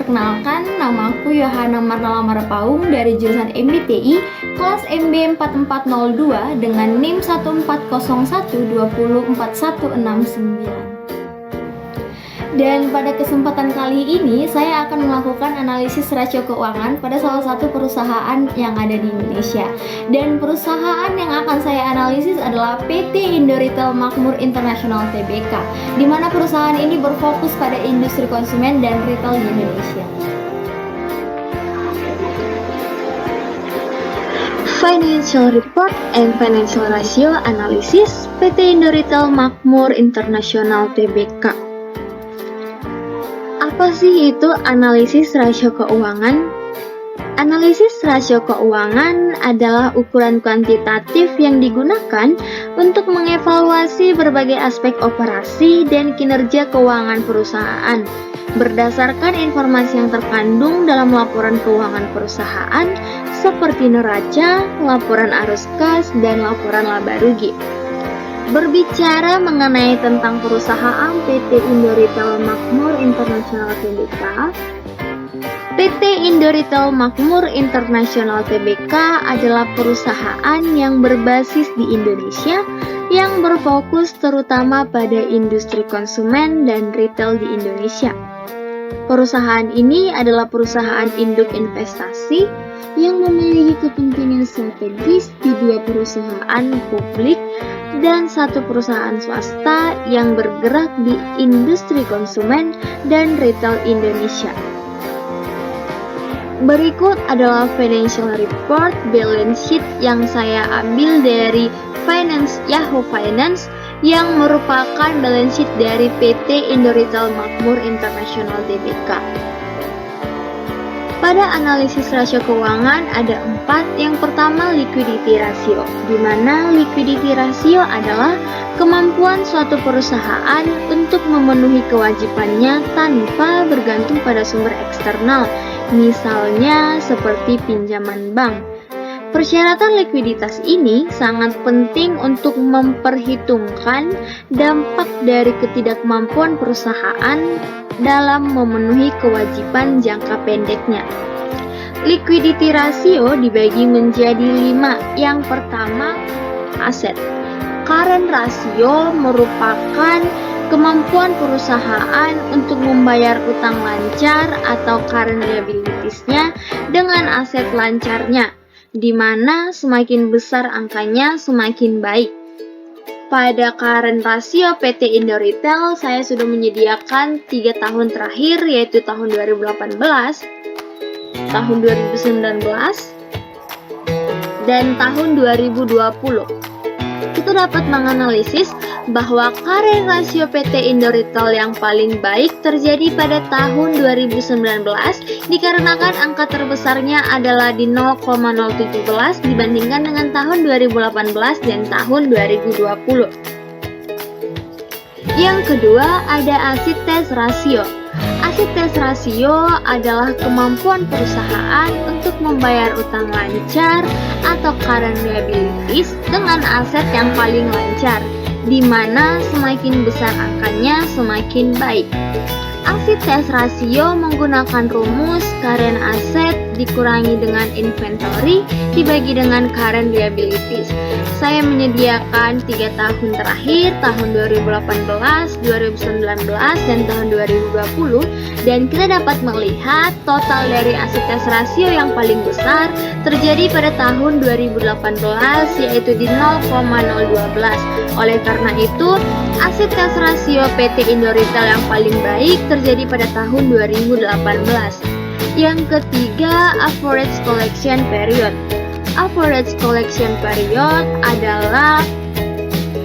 Perkenalkan, nama aku Yohana Marnala Marapaung dari jurusan MBTI kelas MB 4402 dengan NIM 1401204169. Dan pada kesempatan kali ini saya akan melakukan analisis rasio keuangan pada salah satu perusahaan yang ada di Indonesia. Dan perusahaan yang akan saya analisis adalah PT Indo Retail Makmur International Tbk, di mana perusahaan ini berfokus pada industri konsumen dan retail di Indonesia. Financial Report and Financial Ratio Analysis PT Indo Retail Makmur International Tbk. Apa sih itu analisis rasio keuangan? Analisis rasio keuangan adalah ukuran kuantitatif yang digunakan untuk mengevaluasi berbagai aspek operasi dan kinerja keuangan perusahaan berdasarkan informasi yang terkandung dalam laporan keuangan perusahaan seperti neraca, laporan arus kas, dan laporan laba rugi. Berbicara mengenai tentang perusahaan PT Indo Retail Makmur International Tbk, PT Indo Retail Makmur International Tbk adalah perusahaan yang berbasis di Indonesia yang berfokus terutama pada industri konsumen dan retail di Indonesia. Perusahaan ini adalah perusahaan induk investasi yang memiliki kepentingan strategis di dua perusahaan publik dan satu perusahaan swasta yang bergerak di industri konsumen dan retail Indonesia. Berikut adalah financial report balance sheet yang saya ambil dari Yahoo Finance yang merupakan balance sheet dari PT Indo Retail Makmur International Tbk. Pada analisis rasio keuangan ada 4. Yang pertama, liquidity ratio, di mana liquidity ratio adalah kemampuan suatu perusahaan untuk memenuhi kewajibannya tanpa bergantung pada sumber eksternal, misalnya seperti pinjaman bank. Persyaratan likuiditas ini sangat penting untuk memperhitungkan dampak dari ketidakmampuan perusahaan dalam memenuhi kewajiban jangka pendeknya. Liquidity ratio dibagi menjadi 5. Yang pertama, aset. Current ratio merupakan kemampuan perusahaan untuk membayar utang lancar atau current liabilities-nya dengan aset lancarnya, di mana semakin besar angkanya semakin baik. Pada current ratio PT Indo Retail, saya sudah menyediakan 3 tahun terakhir, yaitu tahun 2018, tahun 2019, dan tahun 2020. Kita dapat menganalisis bahwa current ratio PT Indo Retail yang paling baik terjadi pada tahun 2019 dikarenakan angka terbesarnya adalah di 0,017 dibandingkan dengan tahun 2018 dan tahun 2020. Yang kedua ada asset test ratio. Asset test ratio adalah kemampuan perusahaan untuk membayar utang lancar atau current liabilities dengan aset yang paling lancar, di mana semakin besar angkanya semakin baik. Asset test ratio menggunakan rumus current asset dikurangi dengan inventory dibagi dengan current liabilities. Saya menyediakan 3 tahun terakhir, tahun 2018, 2019, dan tahun 2020, dan kita dapat melihat total dari asset test ratio yang paling besar terjadi pada tahun 2018, yaitu di 0,012. Oleh karena itu, asset test ratio PT Indo Retail yang paling baik terjadi pada tahun 2018. Yang ketiga, average collection period. Average collection period adalah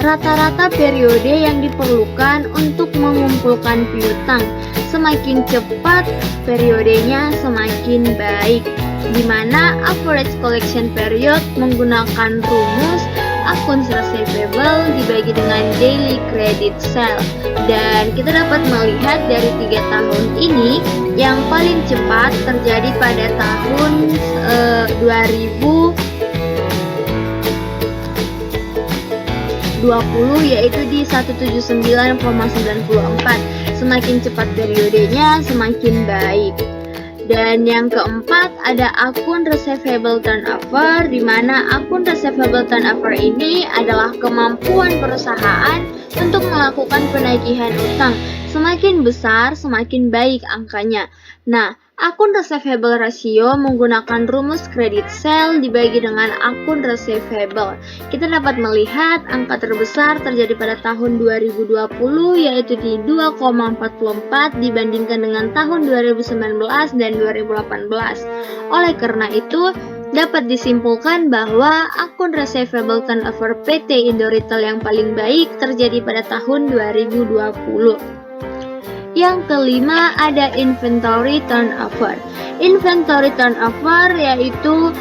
rata-rata periode yang diperlukan untuk mengumpulkan piutang. Semakin cepat periodenya semakin baik, di mana average collection period menggunakan rumus accounts receivable dibagi dengan daily credit sale. Dan kita dapat melihat dari 3 tahun ini yang paling cepat terjadi pada tahun 2020, yaitu di 179,94. Semakin cepat periodenya semakin baik. Dan yang keempat ada akun receivable turnover, di mana akun receivable turnover ini adalah kemampuan perusahaan untuk melakukan penagihan utang. Semakin besar, semakin baik angkanya. Nah, akun receivable ratio menggunakan rumus credit sale dibagi dengan akun receivable. Kita dapat melihat angka terbesar terjadi pada tahun 2020 yaitu di 2,44 dibandingkan dengan tahun 2019 dan 2018. Oleh karena itu, dapat disimpulkan bahwa akun receivable turnover PT Indo Retail yang paling baik terjadi pada tahun 2020. Yang kelima ada inventory turnover. Inventory turnover yaitu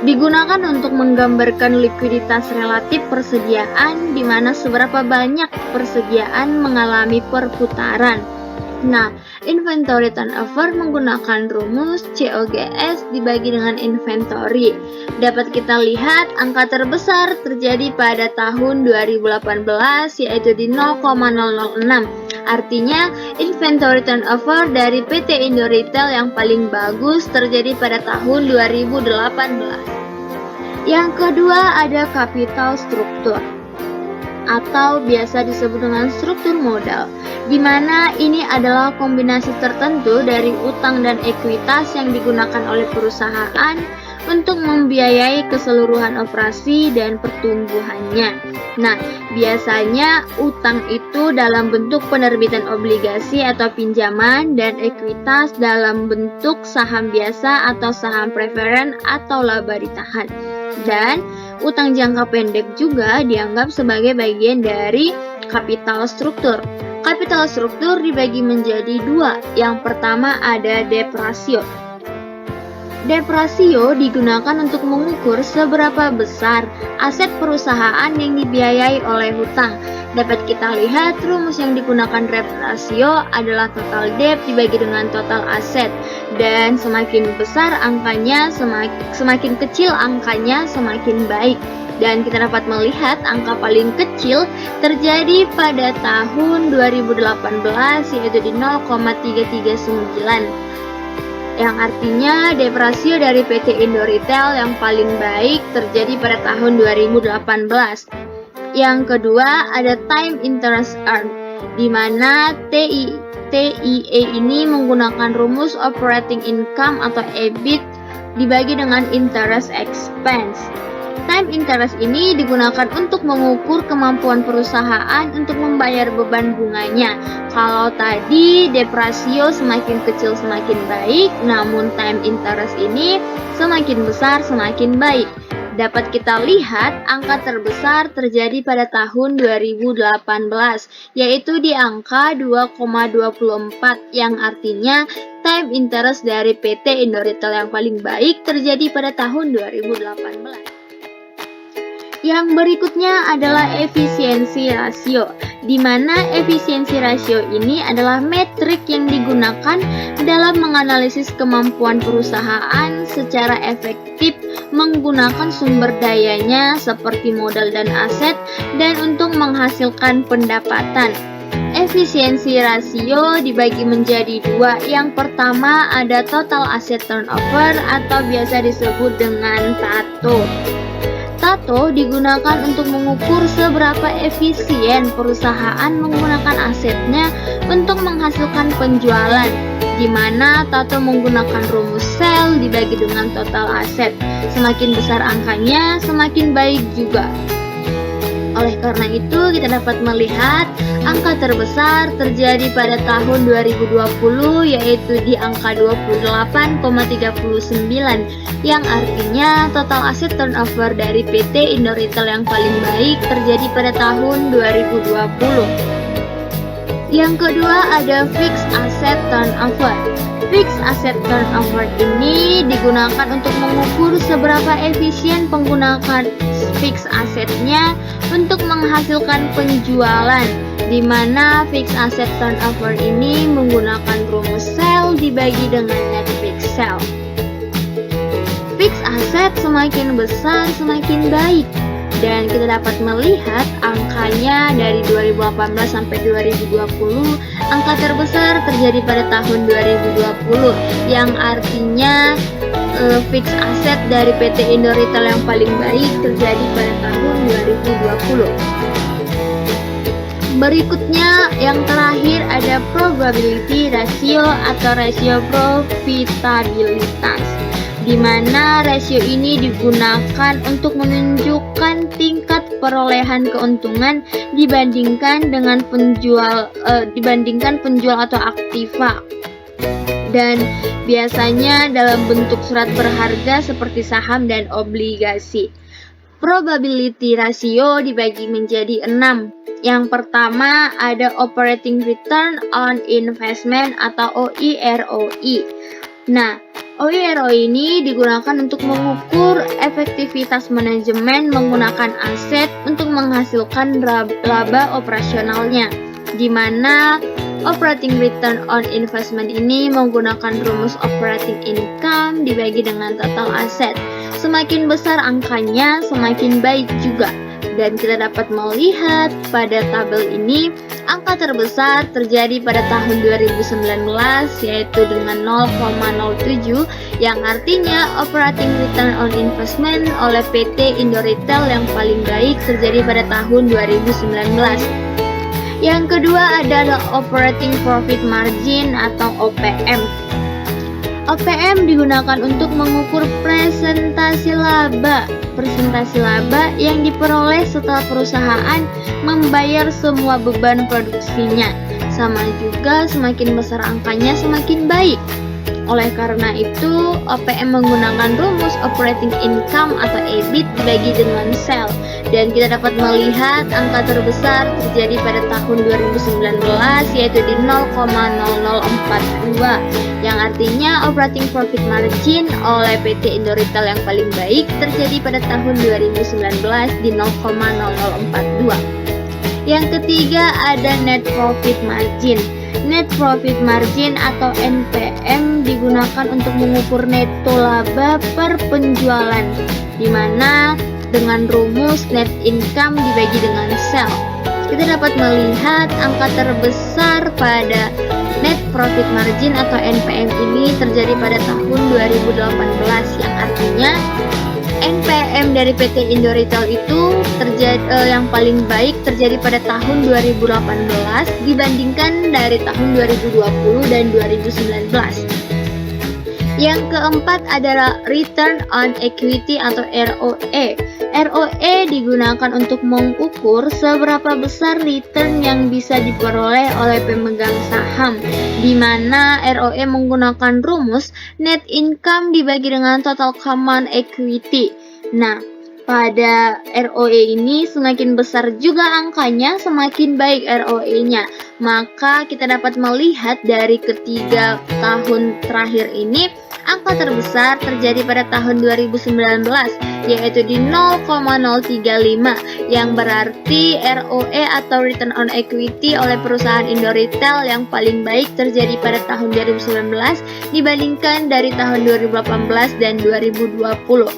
digunakan untuk menggambarkan likuiditas relatif persediaan di mana seberapa banyak persediaan mengalami perputaran. Nah, inventory turnover menggunakan rumus COGS dibagi dengan inventory. Dapat kita lihat angka terbesar terjadi pada tahun 2018 yaitu di 0,006. Artinya, inventory turnover dari PT Indo Retail yang paling bagus terjadi pada tahun 2018. Yang kedua ada capital struktur atau biasa disebut dengan struktur modal, di mana ini adalah kombinasi tertentu dari utang dan ekuitas yang digunakan oleh perusahaan untuk membiayai keseluruhan operasi dan pertumbuhannya. Nah, biasanya utang itu dalam bentuk penerbitan obligasi atau pinjaman dan ekuitas dalam bentuk saham biasa atau saham preferen atau laba ditahan. Dan utang jangka pendek juga dianggap sebagai bagian dari kapital struktur. Kapital struktur dibagi menjadi dua. Yang pertama ada debt ratio. Debt ratio digunakan untuk mengukur seberapa besar aset perusahaan yang dibiayai oleh hutang. Dapat kita lihat rumus yang digunakan debt ratio adalah total debt dibagi dengan total aset. Dan semakin besar angkanya, semakin kecil angkanya, semakin baik. Dan kita dapat melihat angka paling kecil terjadi pada tahun 2018 yaitu di 0,339. Yang artinya debt ratio dari PT Indo Retail yang paling baik terjadi pada tahun 2018. Yang kedua ada time interest earned, di mana TIE ini menggunakan rumus operating income atau EBIT dibagi dengan interest expense. Time interest ini digunakan untuk mengukur kemampuan perusahaan untuk membayar beban bunganya. Kalau tadi debt ratio semakin kecil semakin baik, namun time interest ini semakin besar semakin baik. Dapat kita lihat angka terbesar terjadi pada tahun 2018, yaitu di angka 2,24, yang artinya time interest dari PT Indo Retail yang paling baik terjadi pada tahun 2018. Yang berikutnya adalah efisiensi rasio, di mana efisiensi rasio ini adalah metrik yang digunakan dalam menganalisis kemampuan perusahaan secara efektif menggunakan sumber dayanya seperti modal dan aset dan untuk menghasilkan pendapatan. Efisiensi rasio dibagi menjadi dua. Yang pertama ada total asset turnover atau biasa disebut dengan TATO. TATO digunakan untuk mengukur seberapa efisien perusahaan menggunakan asetnya untuk menghasilkan penjualan, di mana TATO menggunakan rumus sel dibagi dengan total aset. Semakin besar angkanya, semakin baik juga. Oleh karena itu, kita dapat melihat angka terbesar terjadi pada tahun 2020 yaitu di angka 28,39, yang artinya total aset turnover dari PT Indo Retail yang paling baik terjadi pada tahun 2020. Yang kedua ada fixed asset turnover. Fixed asset turnover ini digunakan untuk mengukur seberapa efisien penggunaan fixed assetnya untuk menghasilkan penjualan, di mana fixed asset turnover ini menggunakan rumus sel dibagi dengan net fixed sale. Fixed asset semakin besar semakin baik. Dan kita dapat melihat angkanya dari 2018 sampai 2020, angka terbesar terjadi pada tahun 2020, yang artinya fix aset dari PT Indo Retail yang paling baik terjadi pada tahun 2020. Berikutnya yang terakhir ada probability ratio atau rasio profitabilitas, di mana rasio ini digunakan untuk menunjukkan tingkat perolehan keuntungan dibandingkan penjual atau aktiva, dan biasanya dalam bentuk surat berharga seperti saham dan obligasi. Probability ratio dibagi menjadi 6. Yang pertama ada operating return on investment atau OIROI. Nah, OIROI ini digunakan untuk mengukur efektivitas manajemen menggunakan aset untuk menghasilkan laba operasionalnya, di mana operating return on investment ini menggunakan rumus operating income dibagi dengan total aset. Semakin besar angkanya, semakin baik juga. Dan kita dapat melihat pada tabel ini, angka terbesar terjadi pada tahun 2019, yaitu dengan 0,07, yang artinya operating return on investment oleh PT Indo Retail yang paling baik terjadi pada tahun 2019. Yang kedua adalah operating profit margin atau OPM. OPM digunakan untuk mengukur presentasi laba yang diperoleh setelah perusahaan membayar semua beban produksinya. Sama juga, semakin besar angkanya semakin baik. Oleh karena itu, OPM menggunakan rumus operating income atau EBIT dibagi dengan sel. Dan kita dapat melihat angka terbesar terjadi pada tahun 2019, yaitu di 0,0042, yang artinya operating profit margin oleh PT Indo Retail yang paling baik terjadi pada tahun 2019 di 0,0042. Yang ketiga ada net profit margin. Net profit margin atau NPM digunakan untuk mengukur neto laba per penjualan, di mana dengan rumus net income dibagi dengan sel. Kita dapat melihat angka terbesar pada net profit margin atau NPM ini terjadi pada tahun 2018, yang artinya NPM dari PT Indo Retail itu yang paling baik terjadi pada tahun 2018 dibandingkan dari tahun 2020 dan 2019. Yang keempat adalah return on equity atau ROE. ROE digunakan untuk mengukur seberapa besar return yang bisa diperoleh oleh pemegang saham, di mana ROE menggunakan rumus net income dibagi dengan total common equity. Nah, pada ROE ini semakin besar juga angkanya, semakin baik ROE-nya. Maka kita dapat melihat dari ketiga tahun terakhir ini, angka terbesar terjadi pada tahun 2019, yaitu di 0,035, yang berarti ROE atau return on equity oleh perusahaan Indo Retail yang paling baik terjadi pada tahun 2019 dibandingkan dari tahun 2018 dan 2020.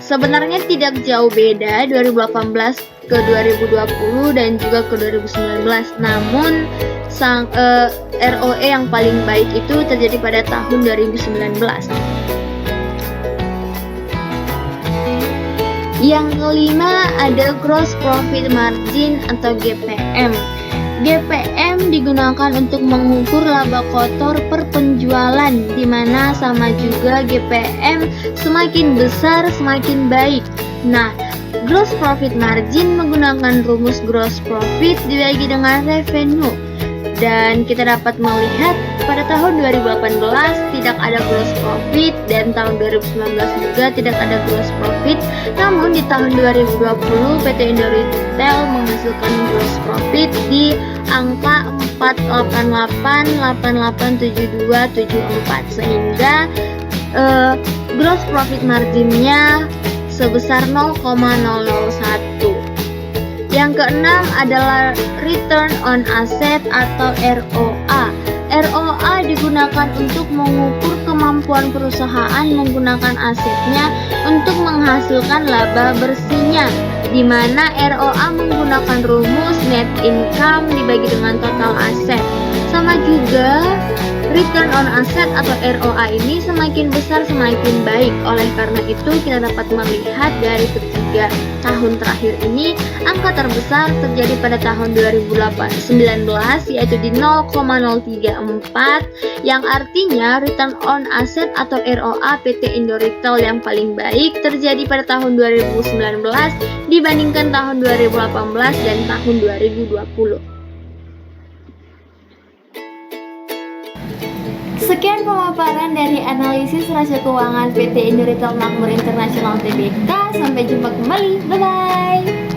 Sebenarnya tidak jauh beda 2018 ke 2020 dan juga ke 2019, namun ROE yang paling baik itu terjadi pada tahun 2019. Yang kelima ada gross profit margin atau GPM. GPM digunakan untuk mengukur laba kotor per penjualan, di mana sama juga GPM semakin besar semakin baik. Nah, gross profit margin menggunakan rumus gross profit dibagi dengan revenue. Dan kita dapat melihat pada tahun 2018 tidak ada gross profit dan tahun 2019 juga tidak ada gross profit. Namun di tahun 2020 PT Indo Retail menghasilkan gross profit di angka 488,887274, sehingga gross profit marginnya sebesar 0,001. Yang keenam adalah return on asset atau ROA. ROA digunakan digunakan untuk mengukur kemampuan perusahaan menggunakan asetnya untuk menghasilkan laba bersihnya, di mana ROA menggunakan rumus net income dibagi dengan total aset. Sama juga, return on asset atau ROA ini semakin besar semakin baik. Oleh karena itu, kita dapat melihat dari ketiga tahun terakhir ini, angka terbesar terjadi pada tahun 2019 yaitu di 0,034, yang artinya return on asset atau ROA PT Indo Retail yang paling baik terjadi pada tahun 2019 dibandingkan tahun 2018 dan tahun 2020. Sekian pemaparan dari analisis rasio keuangan PT Indo Retail Makmur Internasional Tbk. Sampai jumpa kembali. Bye bye.